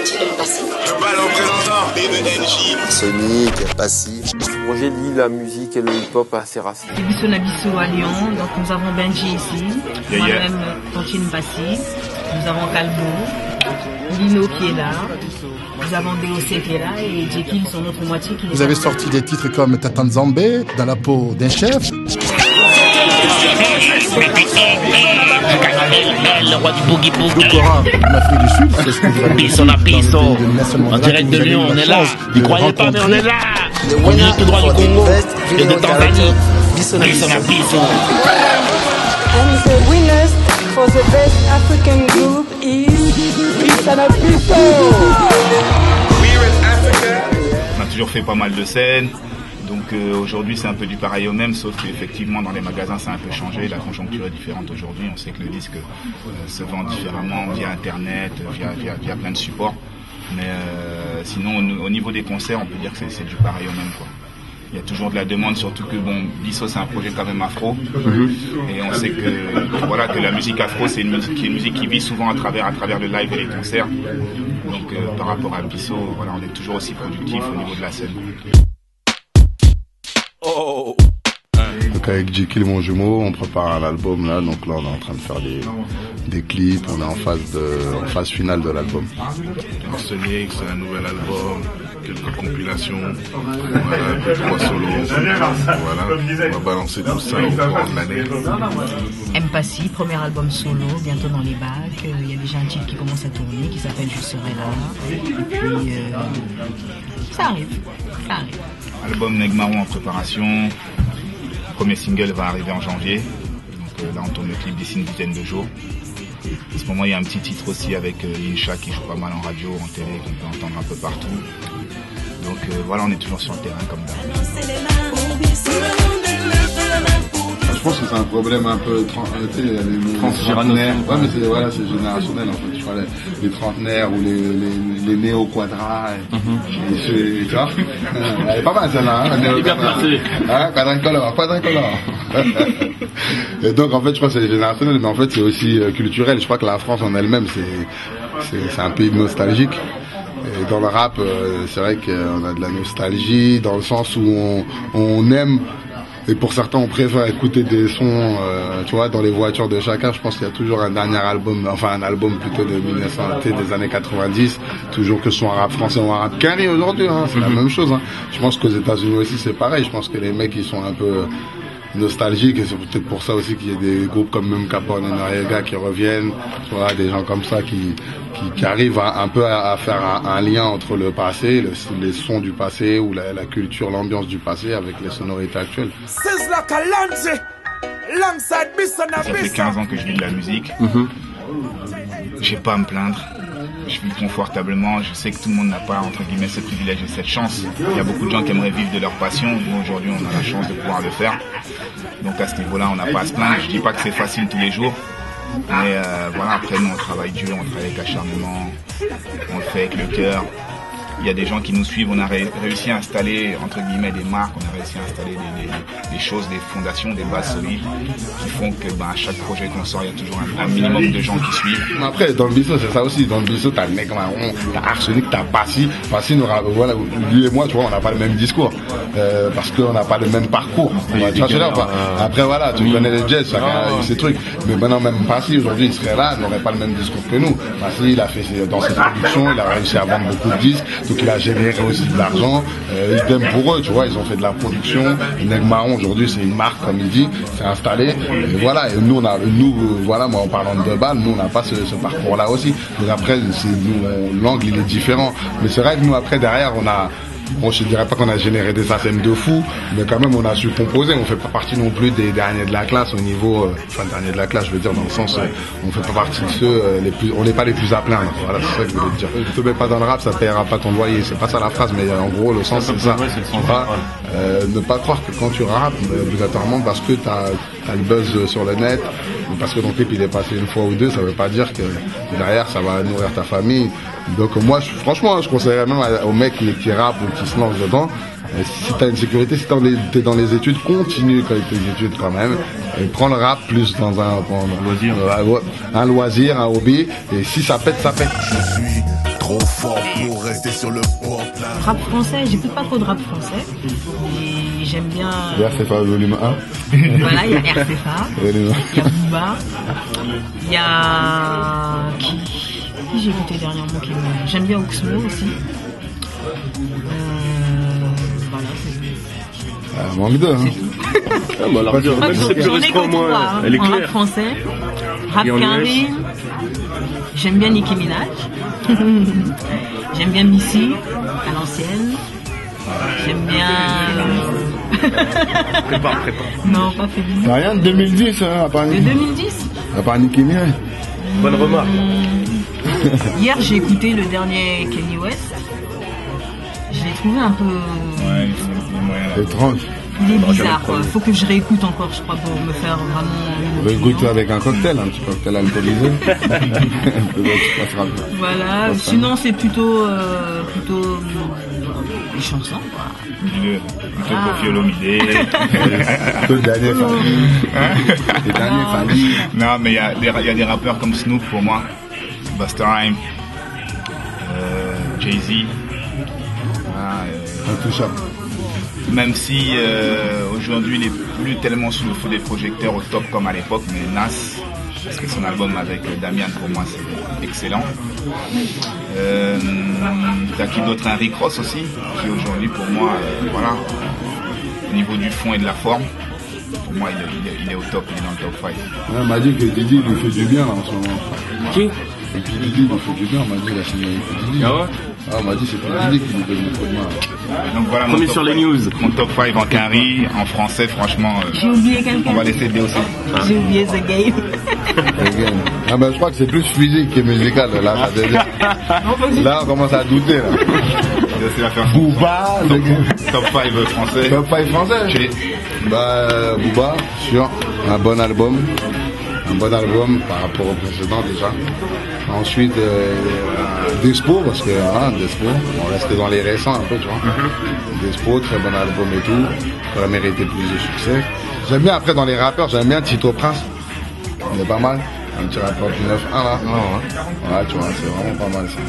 moitié M Passy. Le ballon présentant BBNJ. Sonic, Passy. Roger lie la musique et le hip-hop à ses racines. Bisso Nabisso à Lyon, donc nous avons Benji ici, moi-même Tantine Passy, nous avons Calbo, Lino qui est là, nous avons DOC qui est là et Jekyll son autre moitié qui est là. Vous avez sorti des titres comme Tatan Zambé, Dans la peau d'un chef. Le roi du boogie boogie. En Afrique du Sud, c'est ce que vous avez Bisso na Bisso. En direct de Lyon, on est là. N'y croyez pas, mais on est là. On est tout droit du Congo et de Tanzanie. Bisso na Bisso. And the winners for the best African group is Bisso na Bisso. On a toujours fait pas mal de scènes. Donc aujourd'hui c'est un peu du pareil au même, sauf qu'effectivement dans les magasins ça a un peu changé, la conjoncture est différente aujourd'hui, on sait que le disque se vend différemment via internet, via plein de supports, mais sinon au niveau des concerts on peut dire que c'est du pareil au même quoi. Il y a toujours de la demande, surtout que bon, Bisso c'est un projet quand même afro, et on sait que voilà que la musique afro c'est une musique qui vit souvent à travers le live et les concerts, donc par rapport à Bisso, voilà, on est toujours aussi productif au niveau de la scène. Donc avec Jekyll mon jumeau, on prépare un album là, donc là on est en train de faire des clips, on est en phase finale de l'album. Sonic, c'est un nouvel album, quelques compilations, voilà, 3 solos, voilà, on va balancer tout ça au cours de l'année. M Passy, premier album solo, bientôt dans les bacs, il y a déjà un titre qui commence à tourner qui s'appelle Je serai là, et puis ça arrive. Album Neg Marron en préparation, le premier single va arriver en janvier, donc là on tourne le clip d'ici une dizaine de jours. En ce moment il y a un petit titre aussi avec Incha qui joue pas mal en radio, en télé, qu'on peut entendre un peu partout. Donc voilà, on est toujours sur le terrain comme Je pense que c'est un problème un peu transgénérationnel. Ouais, mais c'est générationnel en fait. Tu vois, les trentenaires ou les néo-quadras. Tu vois, elle est pas mal celle-là. Quadricolore. Et donc en fait, je crois que c'est générationnel, mais en fait c'est aussi culturel. Je crois que la France en elle-même, c'est un pays nostalgique. Et dans le rap, c'est vrai qu'on a de la nostalgie dans le sens où on aime. Et pour certains, on préfère écouter des sons, tu vois, dans les voitures de chacun. Je pense qu'il y a toujours un dernier album, enfin un album plutôt de 1900, des années 90, toujours que ce soit un rap français ou un rap carré aujourd'hui, hein, c'est la même chose. Hein. Je pense qu'aux États-Unis aussi c'est pareil. Je pense que les mecs ils sont un peu nostalgiques et c'est peut-être pour ça aussi qu'il y a des groupes comme même Capone et Noriega qui reviennent, tu vois, des gens comme ça qui arrivent un peu à faire un lien entre le passé, les sons du passé ou la culture, l'ambiance du passé avec les sonorités actuelles. Ça fait 15 ans que je vis de la musique. J'ai pas à me plaindre. Je vis confortablement. Je sais que tout le monde n'a pas, entre guillemets, ce privilège et cette chance. Il y a beaucoup de gens qui aimeraient vivre de leur passion. Nous, aujourd'hui, on a la chance de pouvoir le faire. Donc, à ce niveau-là, on n'a pas à se plaindre. Je dis pas que c'est facile tous les jours. Mais voilà, après, nous, on travaille dur, on travaille avec acharnement. On le fait avec le cœur. Il y a des gens qui nous suivent, on a réussi à installer, entre guillemets, des marques, on a réussi à installer des choses, des fondations, des bases solides qui font que à chaque projet qu'on sort, il y a toujours un minimum de gens qui suivent. Après, dans le Bisso, c'est ça aussi. Dans le Bisso, t'as le Neg Marron, t'as Arsenic, t'as Passy. Passy, voilà, lui et moi, tu vois, on n'a pas le même discours. Parce qu'on n'a pas le même parcours. Après, voilà, tu connais les jazz, chacun a eu ses trucs. Mais maintenant, même Passy, aujourd'hui, il serait là, il n'aurait pas le même discours que nous. Passy, il a fait dans ses productions, il a réussi à vendre beaucoup de disques. Donc il a généré aussi de l'argent, idem pour eux, tu vois, ils ont fait de la production. Neg Marron aujourd'hui c'est une marque comme il dit, c'est installé. Et voilà, et nous voilà, moi en parlant de balles, nous on n'a pas ce parcours-là aussi. Donc après, l'angle il est différent. Mais c'est vrai que nous après derrière on a. Bon, je ne dirais pas qu'on a généré des SACEM de fou, mais quand même on a su composer. On fait pas partie non plus des derniers de la classe au niveau, derniers de la classe, je veux dire dans le sens, on fait pas partie de ceux on n'est pas les plus à plaindre. Voilà, c'est ça que je voulais te dire. Ne te mets pas dans le rap, ça payera pas ton loyer. C'est pas ça la phrase, mais en gros le sens c'est ça. Ne pas croire que quand tu rappes, obligatoirement parce que t'as le buzz sur le net, ou parce que ton clip il est passé une fois ou deux, ça veut pas dire que derrière ça va nourrir ta famille. Donc moi, franchement, je conseillerais même aux mecs qui rappent ou qui se lancent dedans, si t'as une sécurité, si t'es dans les études, continue avec tes études quand même, et prends le rap plus dans un loisir, un hobby, et si ça pète, ça pète. Je suis trop fort pour rester sur le pop. Rap français, j'écoute pas trop de rap français. Et j'aime bien. RCFA volume 1. Voilà, il y a RCFA. Il y a Booba. Il y a. Qui j'ai écouté dernièrement qui me... J'aime bien Oxmo aussi. Voilà, c'est. Mon leader. J'en ai que trois. Elle est en claire. rap français, rap carré. J'aime bien Nicki Minaj. J'aime bien Missy, à l'ancienne. J'aime bien... Prépare. Non, pas Félix. Rien de 2010, hein, à part De 2010 à part Nicki Minaj. Bonne remarque. Hier, j'ai écouté le dernier Kanye West. Je l'ai trouvé un peu... Ouais, il faut Étrange. Il est bizarre, quoi. Faut que je réécoute encore, je crois, pour me faire vraiment... Réécoute avec un cocktail, un petit cocktail alcoolisé. Voilà, sinon c'est plutôt des chansons, quoi. Plutôt Koffi Olomide. Plutôt Daniel Famille. Non, mais il y a des rappeurs comme Snoop pour moi. Busta Rhymes. Jay-Z. Intouchable. Même si aujourd'hui il est plus tellement sous le feu des projecteurs au top comme à l'époque, mais Nas, parce que son album avec Damian pour moi c'est excellent. T'as qui d'autre, un Rick Ross aussi, qui aujourd'hui pour moi, voilà, au niveau du fond et de la forme, pour moi il est au top, il est dans le top 5. Ouais, on m'a dit que Didi lui fait du bien là en ce moment. Qui? Et puis Didi lui fait du bien, on m'a dit la signé avec Didi. Ah ouais? Ah, on m'a dit c'est pas Didi qui lui donne le coup de main. Donc voilà Premier sur les news. Mon top 5 en carry, en français franchement, J'ai oublié quelqu'un. on va laisser DOC. J'ai oublié The Game. Ah ben je crois que c'est plus physique que musical là. Là on commence à douter là. DOC va faire Booba, top 5 français. top 5 français. Bah Booba, sur un bon album. Un bon album par rapport au précédent déjà. Ensuite Despo, parce que voilà, Despo, on restait dans les récents un peu, tu vois. Despo, très bon album et tout, ça a mérité plus de succès. J'aime bien après dans les rappeurs, j'aime bien Tito Prince, il est pas mal, un petit rappeur du 9-1 là. Ouais, tu vois, c'est vraiment pas mal ça.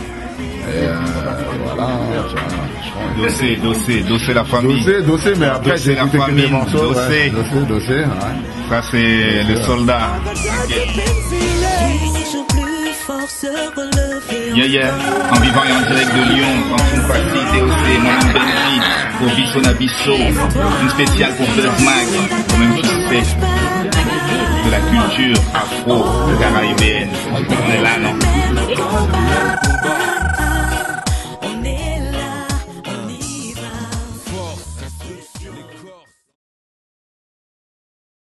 Et voilà, tu vois, Dossé la famille. Dossé, mais après Dossé j'ai la écouté que famille, des morceaux. Dossé. Ouais. Ça c'est le soldat. Yeah, en vivant et en direct de Lyon, Quentin Passy, DOC, Mohamed Benji, pour Bisson Abisso, une spéciale pour Buzz Mag, quand même qui fait de la culture afro, caraïbéenne. On est là, non?